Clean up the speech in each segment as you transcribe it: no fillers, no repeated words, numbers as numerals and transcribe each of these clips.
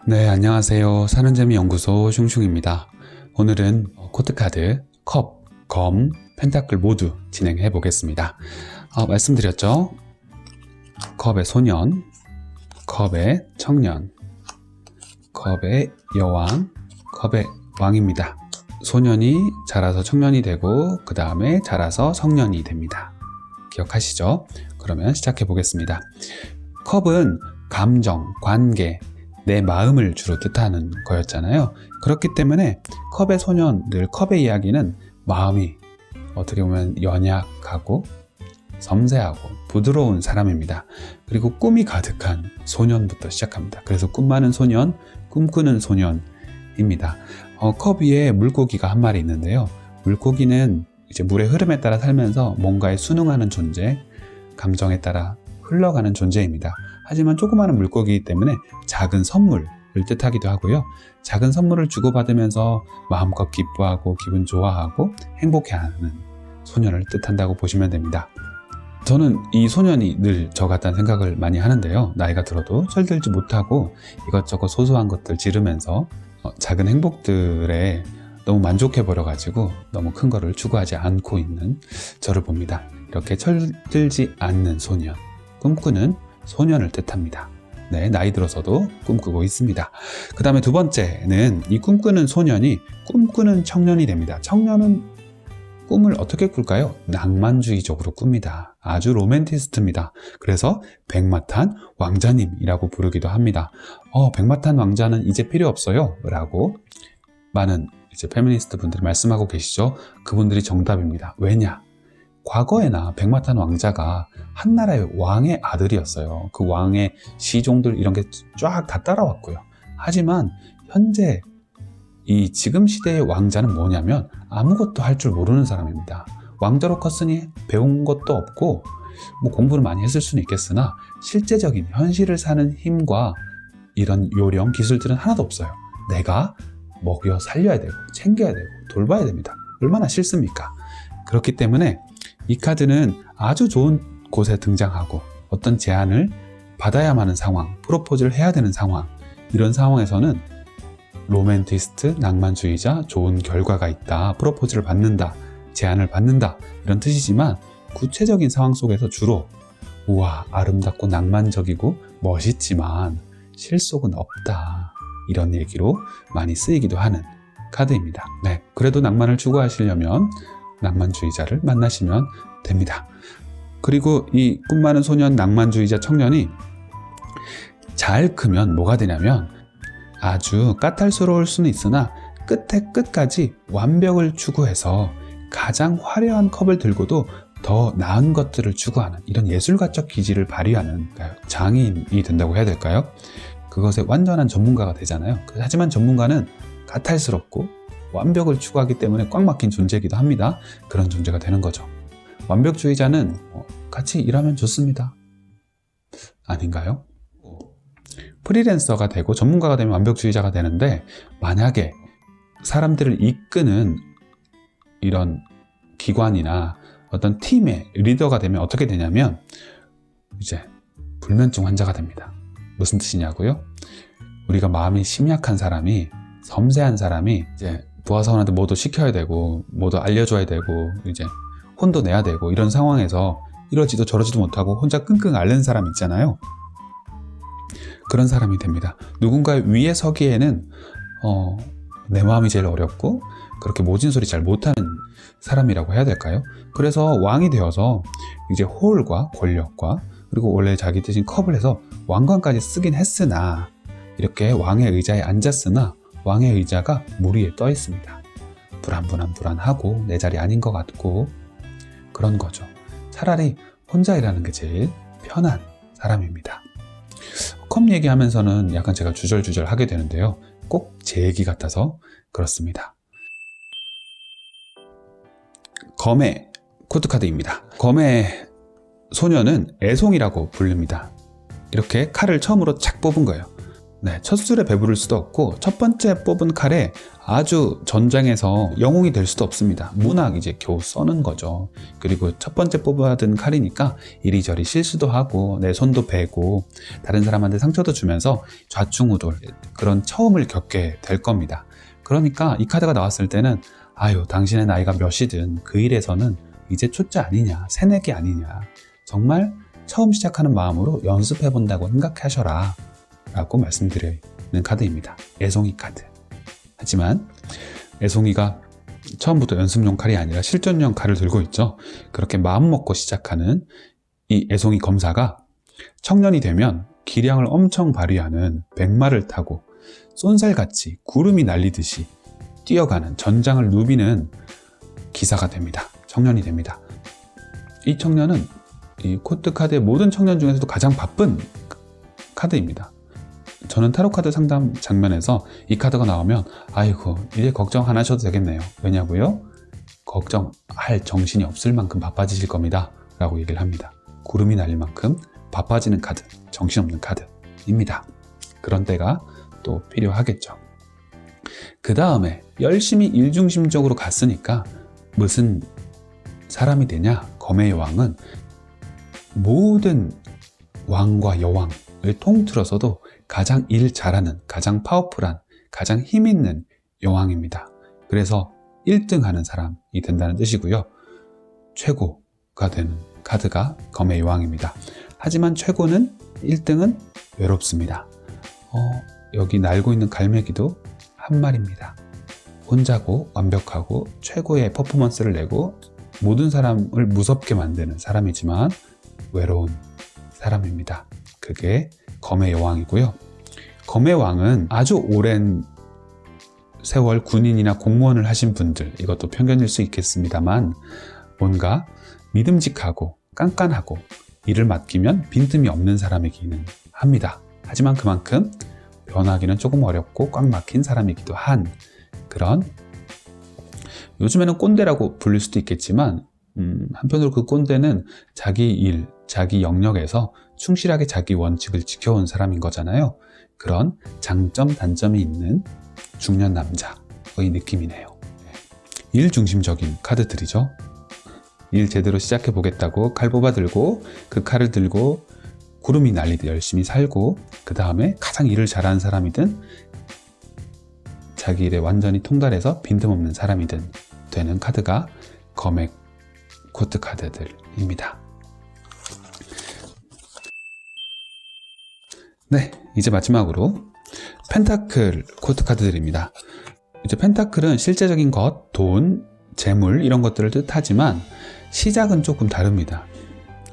네, 안녕하세요. 사는재미 연구소 슝슝입니다. 오늘은 코드카드, 컵, 검, 펜타클 모두 진행해 보겠습니다. 말씀드렸죠? 컵의 소년, 컵의 청년, 컵의 여왕, 컵의 왕입니다. 소년이 자라서 청년이 되고 그 다음에 자라서 성년이 됩니다. 기억하시죠? 그러면 시작해 보겠습니다. 컵은 감정, 관계, 내 마음을 주로 뜻하는 거였잖아요. 그렇기 때문에 컵의 소년, 늘 컵의 이야기는 마음이 어떻게 보면 연약하고 섬세하고 부드러운 사람입니다. 그리고 꿈이 가득한 소년부터 시작합니다. 그래서 꿈 많은 소년, 꿈꾸는 소년입니다. 컵 위에 물고기가 한 마리 있는데요. 물고기는 이제 물의 흐름에 따라 살면서 뭔가에 순응하는 존재, 감정에 따라 흘러가는 존재입니다. 하지만 조그마한 물고기이기 때문에 작은 선물을 뜻하기도 하고요. 작은 선물을 주고받으면서 마음껏 기뻐하고 기분 좋아하고 행복해하는 소년을 뜻한다고 보시면 됩니다. 저는 이 소년이 늘 저 같다는 생각을 많이 하는데요. 나이가 들어도 철들지 못하고 이것저것 소소한 것들 지르면서 작은 행복들에 너무 만족해 버려가지고 너무 큰 거를 추구하지 않고 있는 저를 봅니다. 이렇게 철들지 않는 소년, 꿈꾸는 소년을 뜻합니다. 네, 나이 들어서도 꿈꾸고 있습니다. 그 다음에 두 번째는 이 꿈꾸는 소년이 꿈꾸는 청년이 됩니다. 청년은 꿈을 어떻게 꿀까요? 낭만주의적으로 꿉니다. 아주 로맨티스트입니다. 그래서 백마탄 왕자님이라고 부르기도 합니다. 백마탄 왕자는 이제 필요 없어요 라고 많은 이제 페미니스트 분들이 말씀하고 계시죠. 그분들이 정답입니다. 왜냐? 과거에나 백마탄 왕자가 한나라의 왕의 아들이었어요. 그 왕의 시종들 이런 게 쫙 다 따라왔고요. 하지만 현재 이 지금 시대의 왕자는 뭐냐면 아무것도 할 줄 모르는 사람입니다. 왕자로 컸으니 배운 것도 없고 뭐 공부를 많이 했을 수는 있겠으나 실제적인 현실을 사는 힘과 이런 요령, 기술들은 하나도 없어요. 내가 먹여 살려야 되고 챙겨야 되고 돌봐야 됩니다. 얼마나 싫습니까? 그렇기 때문에 이 카드는 아주 좋은 곳에 등장하고 어떤 제안을 받아야만 하는 상황, 프로포즈를 해야 되는 상황, 이런 상황에서는 로맨티스트, 낭만주의자, 좋은 결과가 있다, 프로포즈를 받는다, 제안을 받는다 이런 뜻이지만 구체적인 상황 속에서 주로 우와, 아름답고 낭만적이고 멋있지만 실속은 없다 이런 얘기로 많이 쓰이기도 하는 카드입니다. 네, 그래도 낭만을 추구하시려면 낭만주의자를 만나시면 됩니다. 그리고 이 꿈 많은 소년, 낭만주의자 청년이 잘 크면 뭐가 되냐면 아주 까탈스러울 수는 있으나 끝에 끝까지 완벽을 추구해서 가장 화려한 컵을 들고도 더 나은 것들을 추구하는 이런 예술가적 기질을 발휘하는 장인이 된다고 해야 될까요? 그것에 완전한 전문가가 되잖아요. 하지만 전문가는 까탈스럽고 완벽을 추구하기 때문에 꽉 막힌 존재이기도 합니다. 그런 존재가 되는 거죠. 완벽주의자는 같이 일하면 좋습니다. 아닌가요? 프리랜서가 되고 전문가가 되면 완벽주의자가 되는데 만약에 사람들을 이끄는 이런 기관이나 어떤 팀의 리더가 되면 어떻게 되냐면 이제 불면증 환자가 됩니다. 무슨 뜻이냐고요? 우리가 마음이 심약한 사람이, 섬세한 사람이 이제 부하사원한테 뭐도 시켜야 되고 뭐도 알려줘야 되고 이제 혼도 내야 되고 이런 상황에서 이러지도 저러지도 못하고 혼자 끙끙 앓는 사람 있잖아요. 그런 사람이 됩니다. 누군가 위에 서기에는 내 마음이 제일 어렵고 그렇게 모진 소리 잘 못하는 사람이라고 해야 될까요? 그래서 왕이 되어서 이제 호울과 권력과 그리고 원래 자기 뜻인 컵을 해서 왕관까지 쓰긴 했으나 이렇게 왕의 의자에 앉았으나 왕의 의자가 물 위에 떠 있습니다. 불안하고 내 자리 아닌 것 같고 그런 거죠. 차라리 혼자 일하는 게 제일 편한 사람입니다. 컵 얘기하면서는 약간 제가 주절주절 하게 되는데요. 꼭 제 얘기 같아서 그렇습니다. 검의 코드카드입니다. 검의 소년은 애송이라고 부릅니다. 이렇게 칼을 처음으로 착 뽑은 거예요. 네, 첫 술에 배부를 수도 없고 첫 번째 뽑은 칼에 아주 전장에서 영웅이 될 수도 없습니다. 문학 이제 겨우 써는 거죠. 그리고 첫 번째 뽑아든 칼이니까 이리저리 실수도 하고 내 손도 베고 다른 사람한테 상처도 주면서 좌충우돌 그런 처음을 겪게 될 겁니다. 그러니까 이 카드가 나왔을 때는 아유, 당신의 나이가 몇이든 그 일에서는 이제 초짜 아니냐, 새내기 아니냐, 정말 처음 시작하는 마음으로 연습해 본다고 생각하셔라 라고 말씀드리는 카드입니다. 애송이 카드. 하지만 애송이가 처음부터 연습용 칼이 아니라 실전용 칼을 들고 있죠. 그렇게 마음 먹고 시작하는 이 애송이 검사가 청년이 되면 기량을 엄청 발휘하는 백마를 타고 쏜살같이 구름이 날리듯이 뛰어가는 전장을 누비는 기사가 됩니다. 청년이 됩니다. 이 청년은 이 코트 카드의 모든 청년 중에서도 가장 바쁜 카드입니다. 저는 타로 카드 상담 장면에서 이 카드가 나오면 아이고 이제 걱정 안 하셔도 되겠네요. 왜냐고요? 걱정할 정신이 없을 만큼 바빠지실 겁니다 라고 얘기를 합니다. 구름이 날릴 만큼 바빠지는 카드, 정신없는 카드입니다. 그런 때가 또 필요하겠죠. 그 다음에 열심히 일중심적으로 갔으니까 무슨 사람이 되냐? 검의 여왕은 모든 왕과 여왕을 통틀어서도 가장 일 잘하는, 가장 파워풀한, 가장 힘있는 여왕입니다. 그래서 1등 하는 사람이 된다는 뜻이고요. 최고가 되는 카드가 검의 여왕입니다. 하지만 최고는 1등은 외롭습니다. 여기 날고 있는 갈매기도 한 마리입니다. 혼자고 완벽하고 최고의 퍼포먼스를 내고 모든 사람을 무섭게 만드는 사람이지만 외로운 사람입니다. 그게 검의 여왕이고요. 검의 왕은 아주 오랜 세월 군인이나 공무원을 하신 분들, 이것도 편견일 수 있겠습니다만 뭔가 믿음직하고 깐깐하고 일을 맡기면 빈틈이 없는 사람이기는 합니다. 하지만 그만큼 변하기는 조금 어렵고 꽉 막힌 사람이기도 한 그런, 요즘에는 꼰대라고 부를 수도 있겠지만 한편으로 그 꼰대는 자기 일, 자기 영역에서 충실하게 자기 원칙을 지켜온 사람인 거잖아요. 그런 장점, 단점이 있는 중년 남자의 느낌이네요. 일 중심적인 카드들이죠. 일 제대로 시작해 보겠다고 칼 뽑아 들고 그 칼을 들고 구름이 날리듯 열심히 살고 그 다음에 가장 일을 잘하는 사람이든 자기 일에 완전히 통달해서 빈틈없는 사람이든 되는 카드가 검의 코트 카드들입니다. 네, 이제 마지막으로 펜타클 코트 카드들입니다. 이제 펜타클은 실제적인 것, 돈, 재물 이런 것들을 뜻하지만 시작은 조금 다릅니다.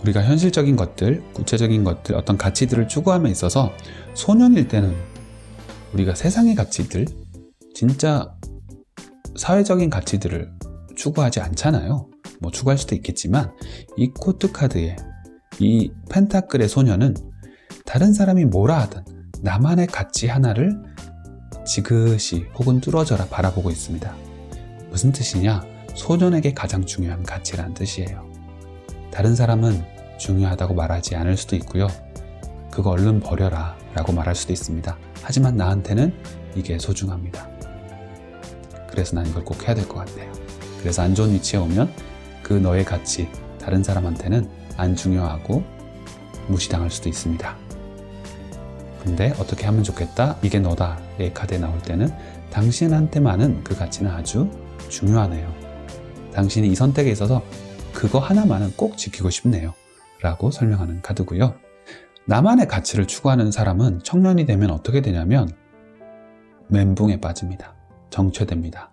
우리가 현실적인 것들, 구체적인 것들, 어떤 가치들을 추구함에 있어서 소년일 때는 우리가 세상의 가치들, 진짜 사회적인 가치들을 추구하지 않잖아요. 뭐 추구할 수도 있겠지만 이 코트 카드의 이 펜타클의 소년은 다른 사람이 뭐라 하든 나만의 가치 하나를 지그시 혹은 뚫어져라 바라보고 있습니다. 무슨 뜻이냐? 소년에게 가장 중요한 가치라는 뜻이에요. 다른 사람은 중요하다고 말하지 않을 수도 있고요. 그거 얼른 버려라 라고 말할 수도 있습니다. 하지만 나한테는 이게 소중합니다. 그래서 난 이걸 꼭 해야 될 것 같아요. 그래서 안 좋은 위치에 오면 그 너의 가치 다른 사람한테는 안 중요하고 무시당할 수도 있습니다. 근데 어떻게 하면 좋겠다? 이게 너다의 카드에 나올 때는 당신한테만은 그 가치는 아주 중요하네요. 당신이 이 선택에 있어서 그거 하나만은 꼭 지키고 싶네요 라고 설명하는 카드고요. 나만의 가치를 추구하는 사람은 청년이 되면 어떻게 되냐면 멘붕에 빠집니다. 정체됩니다.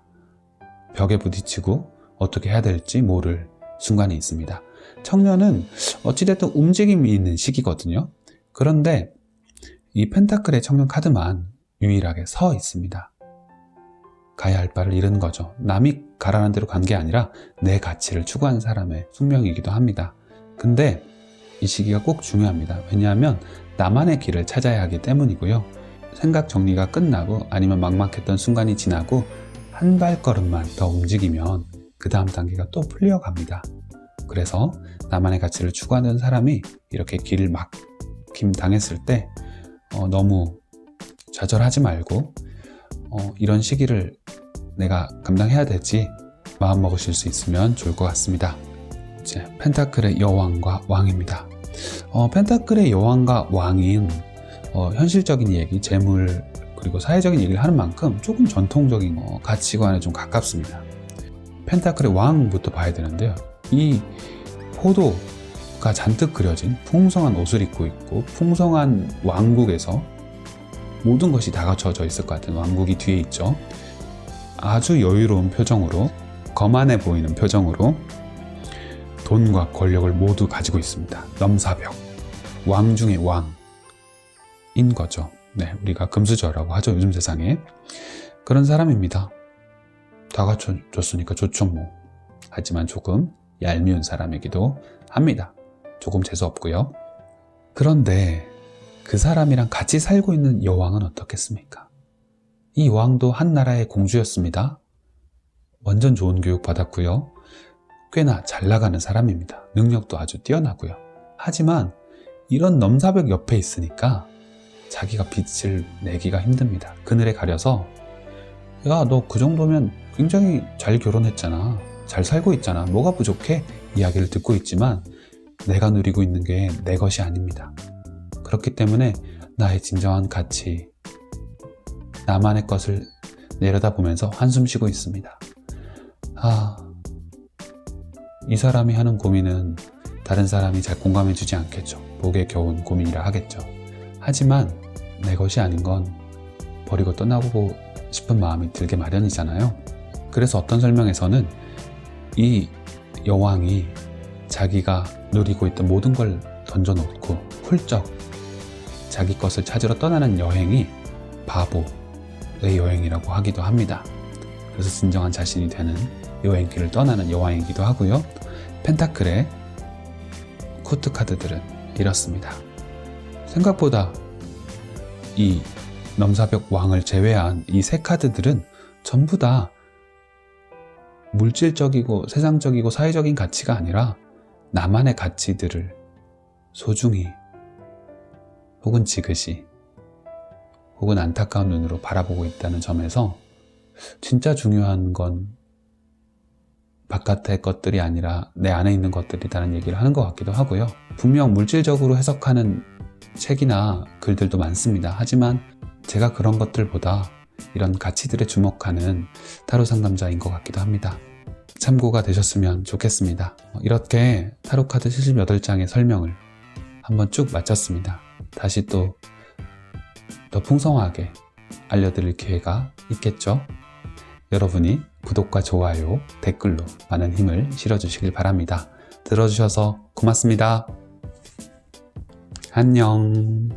벽에 부딪히고 어떻게 해야 될지 모를 순간이 있습니다. 청년은 어찌됐든 움직임이 있는 시기거든요. 그런데 이 펜타클의 청년 카드만 유일하게 서 있습니다. 가야 할 바를 잃은 거죠. 남이 가라는 대로 간 게 아니라 내 가치를 추구하는 사람의 숙명이기도 합니다. 근데 이 시기가 꼭 중요합니다. 왜냐하면 나만의 길을 찾아야 하기 때문이고요. 생각 정리가 끝나고 아니면 막막했던 순간이 지나고 한 발걸음만 더 움직이면 그 다음 단계가 또 풀려갑니다. 그래서 나만의 가치를 추구하는 사람이 이렇게 길을 막힘 당했을 때 너무 좌절하지 말고 이런 시기를 내가 감당해야 되지 마음 먹으실 수 있으면 좋을 것 같습니다. 이제 펜타클의 여왕과 왕입니다. 펜타클의 여왕과 왕인 현실적인 얘기, 재물 그리고 사회적인 얘기를 하는 만큼 조금 전통적인 가치관에 좀 가깝습니다. 펜타클의 왕부터 봐야 되는데요. 이 포도가 잔뜩 그려진 풍성한 옷을 입고 있고 풍성한 왕국에서 모든 것이 다 갖춰져 있을 것 같은 왕국이 뒤에 있죠. 아주 여유로운 표정으로, 거만해 보이는 표정으로 돈과 권력을 모두 가지고 있습니다. 넘사벽, 왕 중의 왕인 거죠. 네, 우리가 금수저라고 하죠, 요즘 세상에. 그런 사람입니다. 다 갖춰줬으니까 좋죠 뭐. 하지만 조금 얄미운 사람이기도 합니다. 조금 재수없고요. 그런데 그 사람이랑 같이 살고 있는 여왕은 어떻겠습니까? 이 여왕도 한 나라의 공주였습니다. 완전 좋은 교육 받았고요. 꽤나 잘 나가는 사람입니다. 능력도 아주 뛰어나고요. 하지만 이런 넘사벽 옆에 있으니까 자기가 빛을 내기가 힘듭니다. 그늘에 가려서 야, 너 그 정도면 굉장히 잘 결혼했잖아. 잘 살고 있잖아. 뭐가 부족해? 이야기를 듣고 있지만 내가 누리고 있는 게 내 것이 아닙니다. 그렇기 때문에 나의 진정한 가치, 나만의 것을 내려다보면서 한숨 쉬고 있습니다. 이 사람이 하는 고민은 다른 사람이 잘 공감해주지 않겠죠. 목에 겨운 고민이라 하겠죠. 하지만 내 것이 아닌 건 버리고 떠나고 싶은 마음이 들게 마련이잖아요. 그래서 어떤 설명에서는 이 여왕이 자기가 누리고 있던 모든 걸 던져놓고 훌쩍 자기 것을 찾으러 떠나는 여행이 바보의 여행이라고 하기도 합니다. 그래서 진정한 자신이 되는 여행길을 떠나는 여왕이기도 하고요. 펜타클의 코트 카드들은 이렇습니다. 생각보다 이 넘사벽 왕을 제외한 이 세 카드들은 전부 다 물질적이고 세상적이고 사회적인 가치가 아니라 나만의 가치들을 소중히 혹은 지그시 혹은 안타까운 눈으로 바라보고 있다는 점에서 진짜 중요한 건 바깥의 것들이 아니라 내 안에 있는 것들이라는 얘기를 하는 것 같기도 하고요. 분명 물질적으로 해석하는 책이나 글들도 많습니다. 하지만 제가 그런 것들보다 이런 가치들에 주목하는 타로 상담자인 것 같기도 합니다. 참고가 되셨으면 좋겠습니다. 이렇게 타로카드 78장의 설명을 한번 쭉 마쳤습니다. 다시 또 더 풍성하게 알려드릴 기회가 있겠죠? 여러분이 구독과 좋아요, 댓글로 많은 힘을 실어주시길 바랍니다. 들어주셔서 고맙습니다. 안녕.